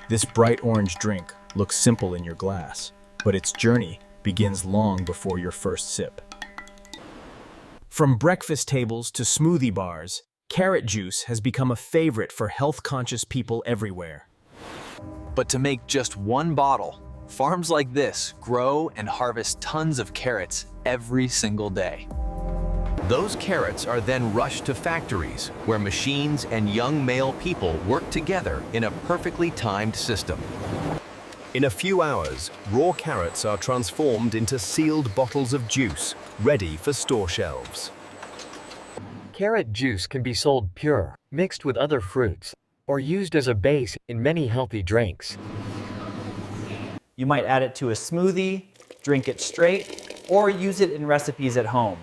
This bright orange drink looks simple in your glass, but its journey begins long before your first sip. From breakfast tables to smoothie bars, carrot juice has become a favorite for health-conscious people everywhere. But to make just one bottle, farms like this grow and harvest tons of carrots every single day. Those carrots are then rushed to factories where machines and young male people work together in a perfectly timed system. In a few hours, raw carrots are transformed into sealed bottles of juice, ready for store shelves. Carrot juice can be sold pure, mixed with other fruits, or used as a base in many healthy drinks. You might add it to a smoothie, drink it straight, or use it in recipes at home.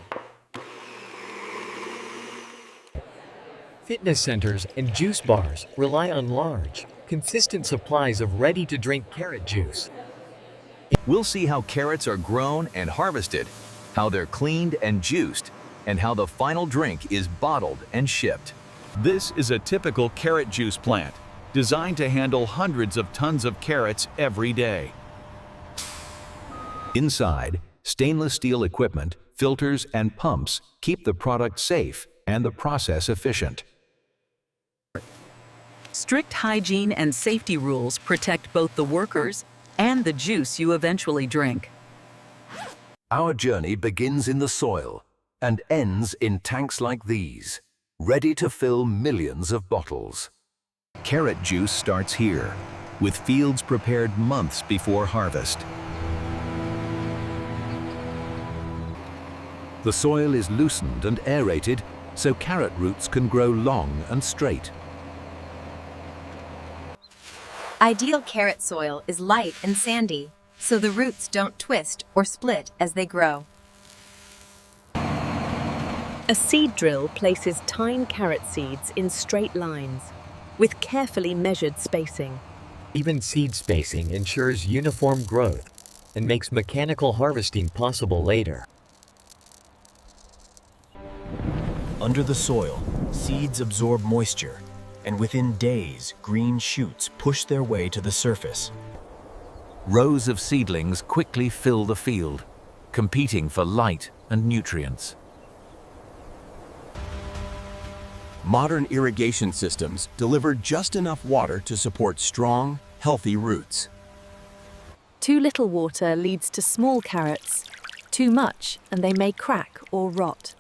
Fitness centers and juice bars rely on large, consistent supplies of ready-to-drink carrot juice. We'll see how carrots are grown and harvested, how they're cleaned and juiced, and how the final drink is bottled and shipped. This is a typical carrot juice plant, designed to handle hundreds of tons of carrots every day. Inside, stainless steel equipment, filters, and pumps keep the product safe and the process efficient. Strict hygiene and safety rules protect both the workers and the juice you eventually drink. Our journey begins in the soil and ends in tanks like these, ready to fill millions of bottles. Carrot juice starts here, with fields prepared months before harvest. The soil is loosened and aerated so carrot roots can grow long and straight. Ideal carrot soil is light and sandy, so the roots don't twist or split as they grow. A seed drill places tine carrot seeds in straight lines, with carefully measured spacing. Even seed spacing ensures uniform growth and makes mechanical harvesting possible later. Under the soil, seeds absorb moisture, and within days, green shoots push their way to the surface. Rows of seedlings quickly fill the field, competing for light and nutrients. Modern irrigation systems deliver just enough water to support strong, healthy roots. Too little water leads to small carrots. Too much, and they may crack or rot.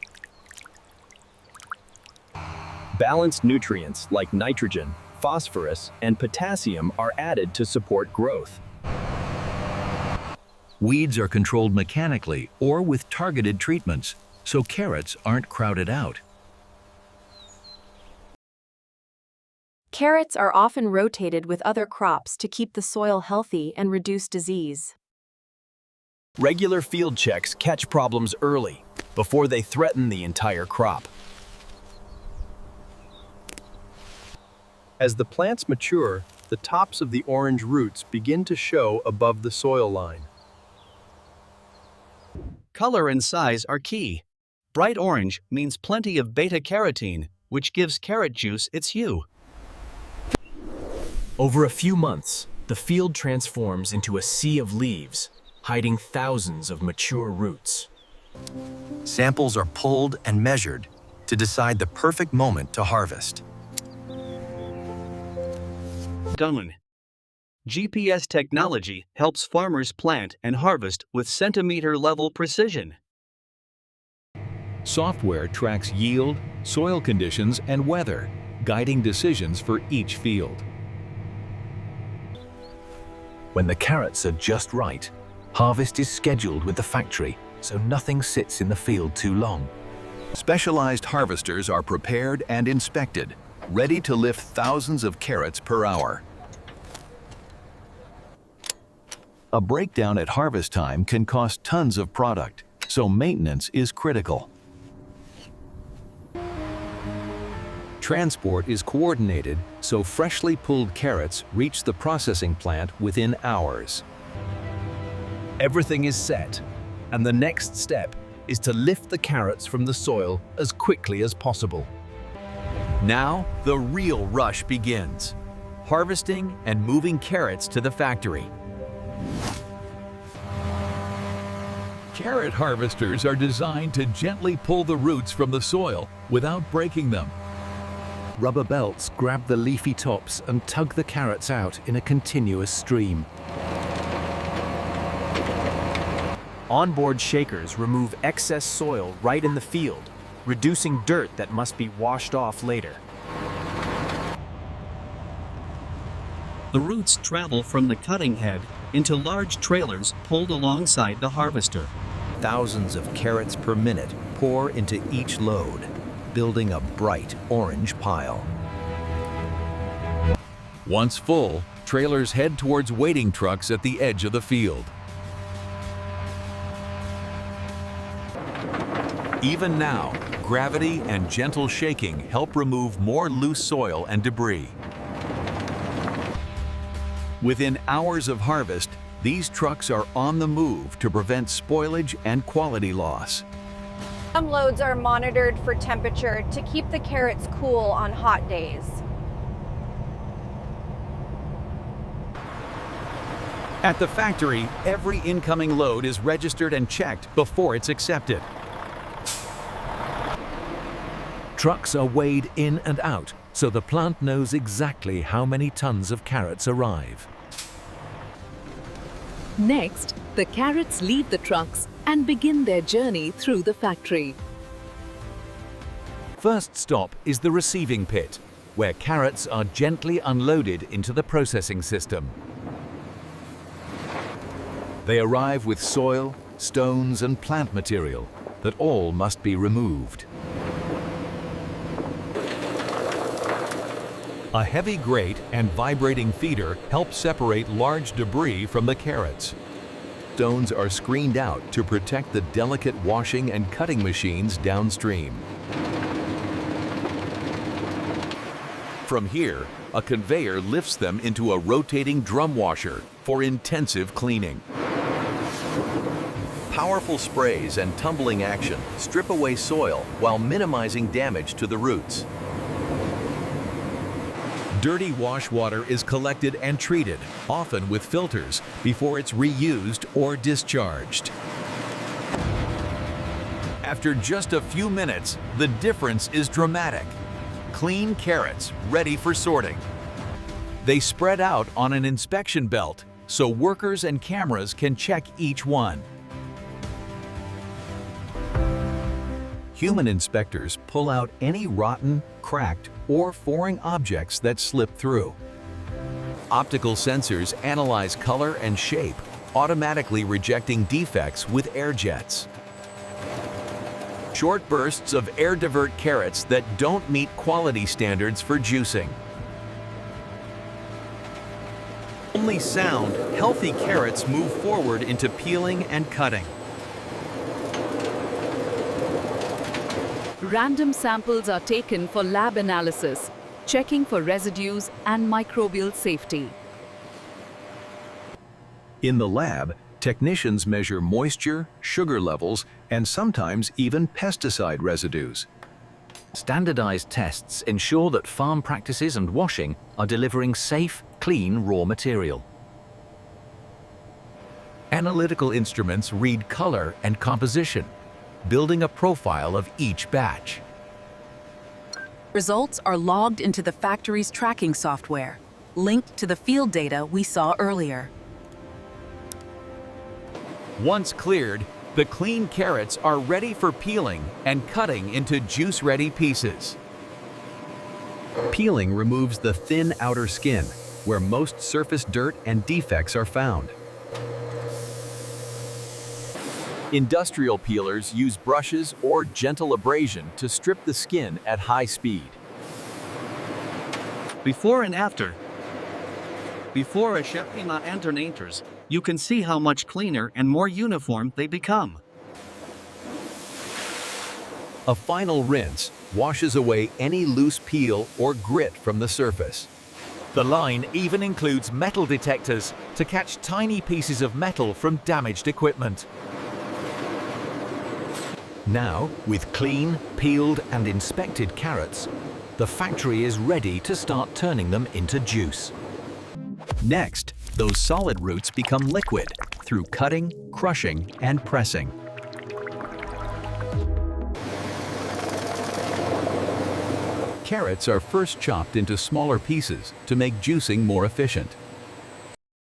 Balanced nutrients like nitrogen, phosphorus, and potassium are added to support growth. Weeds are controlled mechanically or with targeted treatments, so carrots aren't crowded out. Carrots are often rotated with other crops to keep the soil healthy and reduce disease. Regular field checks catch problems early, before they threaten the entire crop. As the plants mature, the tops of the orange roots begin to show above the soil line. Color and size are key. Bright orange means plenty of beta-carotene, which gives carrot juice its hue. Over a few months, the field transforms into a sea of leaves, hiding thousands of mature roots. Samples are pulled and measured to decide the perfect moment to harvest. Done. GPS technology helps farmers plant and harvest with centimeter-level precision. Software tracks yield, soil conditions, and weather, guiding decisions for each field. When the carrots are just right, harvest is scheduled with the factory, so nothing sits in the field too long. Specialized harvesters are prepared and inspected, ready to lift thousands of carrots per hour. A breakdown at harvest time can cost tons of product, so maintenance is critical. Transport is coordinated, so freshly pulled carrots reach the processing plant within hours. Everything is set, and the next step is to lift the carrots from the soil as quickly as possible. Now, the real rush begins. harvesting and moving carrots to the factory. Carrot harvesters are designed to gently pull the roots from the soil without breaking them. Rubber belts grab the leafy tops and tug the carrots out in a continuous stream. Onboard shakers remove excess soil right in the field, reducing dirt that must be washed off later. The roots travel from the cutting head into large trailers pulled alongside the harvester. Thousands of carrots per minute pour into each load, building a bright orange pile. Once full, trailers head towards waiting trucks at the edge of the field. Even now, gravity and gentle shaking help remove more loose soil and debris. Within hours of harvest, these trucks are on the move to prevent spoilage and quality loss. Some loads are monitored for temperature to keep the carrots cool on hot days. At the factory, every incoming load is registered and checked before it's accepted. Trucks are weighed in and out, so the plant knows exactly how many tons of carrots arrive. Next, the carrots leave the trucks and begin their journey through the factory. First stop is the receiving pit, where carrots are gently unloaded into the processing system. They arrive with soil, stones, and plant material that all must be removed. A heavy grate and vibrating feeder help separate large debris from the carrots. Stones are screened out to protect the delicate washing and cutting machines downstream. From here, a conveyor lifts them into a rotating drum washer for intensive cleaning. Powerful sprays and tumbling action strip away soil while minimizing damage to the roots. Dirty wash water is collected and treated, often with filters, before it's reused or discharged. After just a few minutes, the difference is dramatic. Clean carrots ready for sorting. They spread out on an inspection belt so workers and cameras can check each one. Human inspectors pull out any rotten, cracked, or foreign objects that slip through. Optical sensors analyze color and shape, automatically rejecting defects with air jets. Short bursts of air divert carrots that don't meet quality standards for juicing. Only sound, healthy carrots move forward into peeling and cutting. Random samples are taken for lab analysis, checking for residues and microbial safety. In the lab, technicians measure moisture, sugar levels, and sometimes even pesticide residues. Standardized tests ensure that farm practices and washing are delivering safe, clean raw material. Analytical instruments read color and composition, building a profile of each batch. Results are logged into the factory's tracking software, linked to the field data we saw earlier. Once cleared, the clean carrots are ready for peeling and cutting into juice-ready pieces. Peeling removes the thin outer skin, where most surface dirt and defects are found. Industrial peelers use brushes or gentle abrasion to strip the skin at high speed. Before and after. Before a Shepima enters, you can see how much cleaner and more uniform they become. A final rinse washes away any loose peel or grit from the surface. The line even includes metal detectors to catch tiny pieces of metal from damaged equipment. Now, with clean, peeled, and inspected carrots, The factory is ready to start turning them into juice. Next, those solid roots become liquid through cutting, crushing, and pressing. Carrots are first chopped into smaller pieces to make juicing more efficient.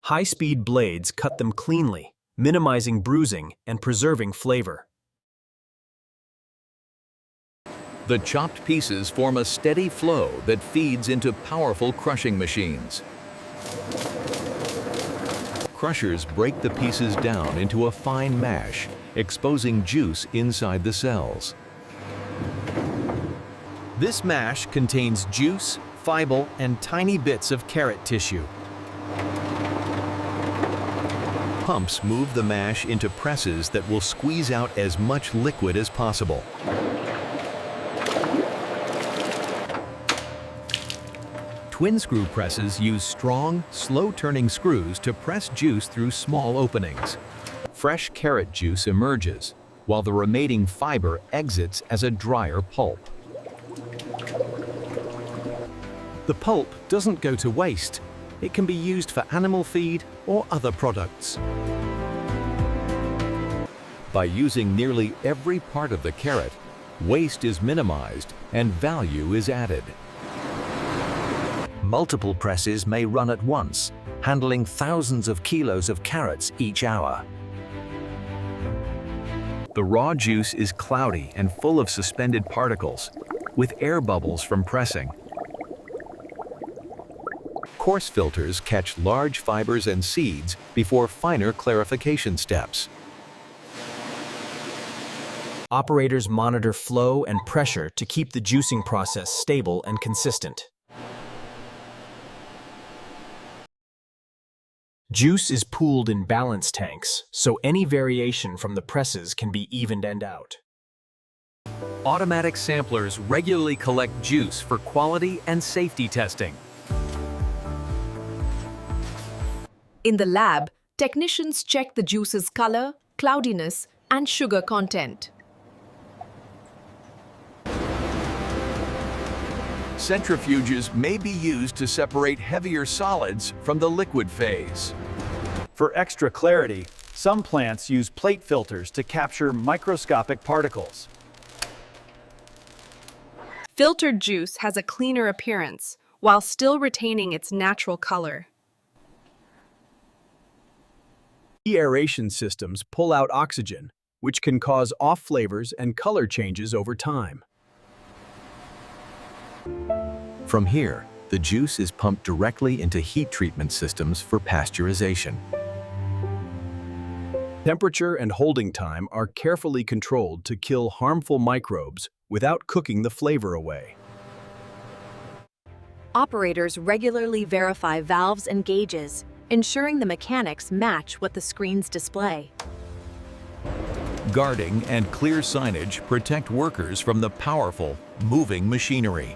High-speed blades cut them cleanly, minimizing bruising and preserving flavor. The chopped pieces form a steady flow that feeds into powerful crushing machines. Crushers break the pieces down into a fine mash, exposing juice inside the cells. This mash contains juice, fiber, and tiny bits of carrot tissue. Pumps move the mash into presses that will squeeze out as much liquid as possible. Twin screw presses use strong, slow-turning screws to press juice through small openings. Fresh carrot juice emerges, while the remaining fiber exits as a drier pulp. The pulp doesn't go to waste. It can be used for animal feed or other products. By using nearly every part of the carrot, waste is minimized and value is added. Multiple presses may run at once, handling thousands of kilos of carrots each hour. The raw juice is cloudy and full of suspended particles, with air bubbles from pressing. Coarse filters catch large fibers and seeds before finer clarification steps. Operators monitor flow and pressure to keep the juicing process stable and consistent. Juice is pooled in balance tanks, so any variation from the presses can be evened out. Automatic samplers regularly collect juice for quality and safety testing. In the lab, technicians check the juice's color, cloudiness, and sugar content. Centrifuges may be used to separate heavier solids from the liquid phase. For extra clarity, some plants use plate filters to capture microscopic particles. Filtered juice has a cleaner appearance while still retaining its natural color. Aeration systems pull out oxygen, which can cause off flavors and color changes over time. From here, the juice is pumped directly into heat treatment systems for pasteurization. Temperature and holding time are carefully controlled to kill harmful microbes without cooking the flavor away. Operators regularly verify valves and gauges, ensuring the mechanics match what the screens display. Guarding and clear signage protect workers from the powerful, moving machinery.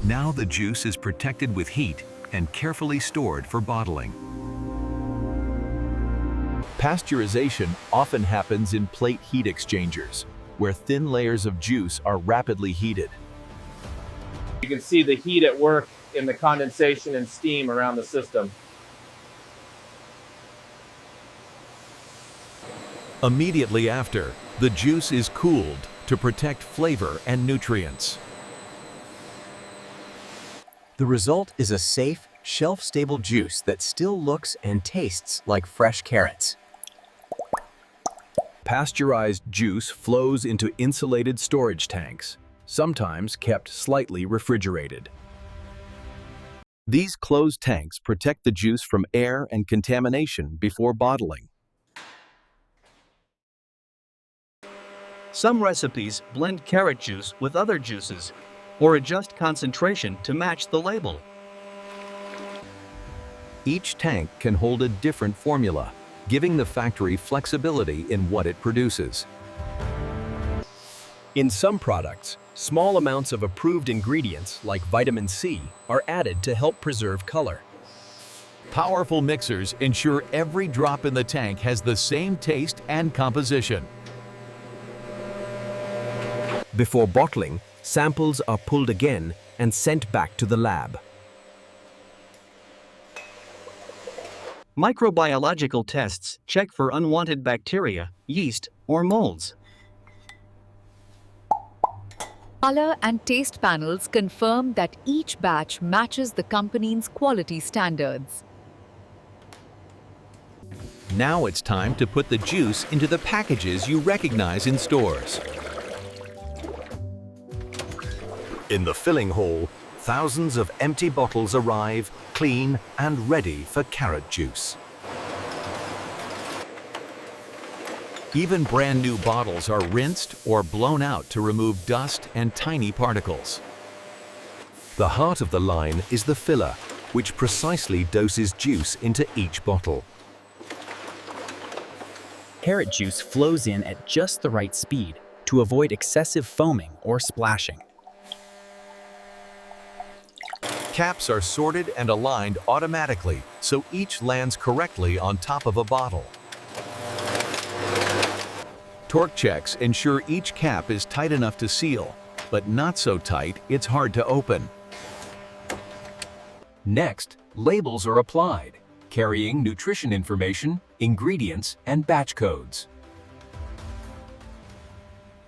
Now the juice is protected with heat and carefully stored for bottling. Pasteurization often happens in plate heat exchangers, where thin layers of juice are rapidly heated. You can see the heat at work in the condensation and steam around the system. Immediately after, the juice is cooled to protect flavor and nutrients. The result is a safe, shelf-stable juice that still looks and tastes like fresh carrots. Pasteurized juice flows into insulated storage tanks, sometimes kept slightly refrigerated. These closed tanks protect the juice from air and contamination before bottling. Some recipes blend carrot juice with other juices or adjust concentration to match the label. Each tank can hold a different formula, giving the factory flexibility in what it produces. In some products, small amounts of approved ingredients like vitamin C are added to help preserve color. Powerful mixers ensure every drop in the tank has the same taste and composition. Before bottling, samples are pulled again and sent back to the lab. Microbiological tests check for unwanted bacteria, yeast, or molds. Color and taste panels confirm that each batch matches the company's quality standards. Now it's time to put the juice into the packages you recognize in stores. In the filling hall, thousands of empty bottles arrive, clean and ready for carrot juice. Even brand new bottles are rinsed or blown out to remove dust and tiny particles. The heart of the line is the filler, which precisely doses juice into each bottle. Carrot juice flows in at just the right speed to avoid excessive foaming or splashing. Caps are sorted and aligned automatically, so each lands correctly on top of a bottle. Torque checks ensure each cap is tight enough to seal, but not so tight it's hard to open. Next, labels are applied, carrying nutrition information, ingredients, and batch codes.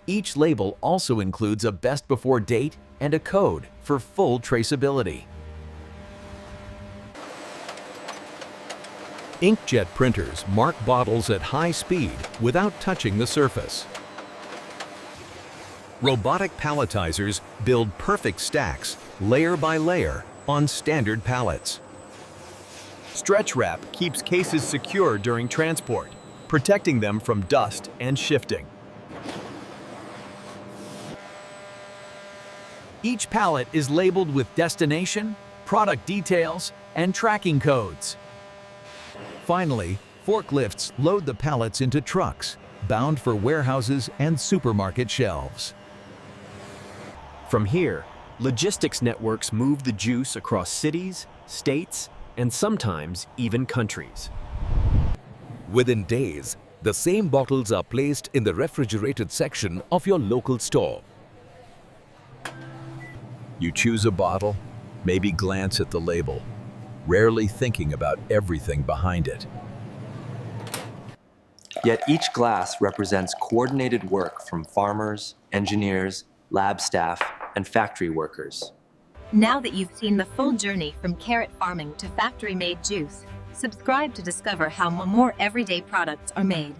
Each label also includes a best before date and a code for full traceability. Inkjet printers mark bottles at high speed without touching the surface. Robotic palletizers build perfect stacks, layer by layer, on standard pallets. Stretch wrap keeps cases secure during transport, protecting them from dust and shifting. Each pallet is labeled with destination, product details, and tracking codes. Finally, forklifts load the pallets into trucks, bound for warehouses and supermarket shelves. From here, logistics networks move the juice across cities, states, and sometimes even countries. Within days, the same bottles are placed in the refrigerated section of your local store. You choose a bottle, maybe glance at the label, rarely thinking about everything behind it. Yet each glass represents coordinated work from farmers, engineers, lab staff, and factory workers. Now that you've seen the full journey from carrot farming to factory-made juice, subscribe to discover how more everyday products are made.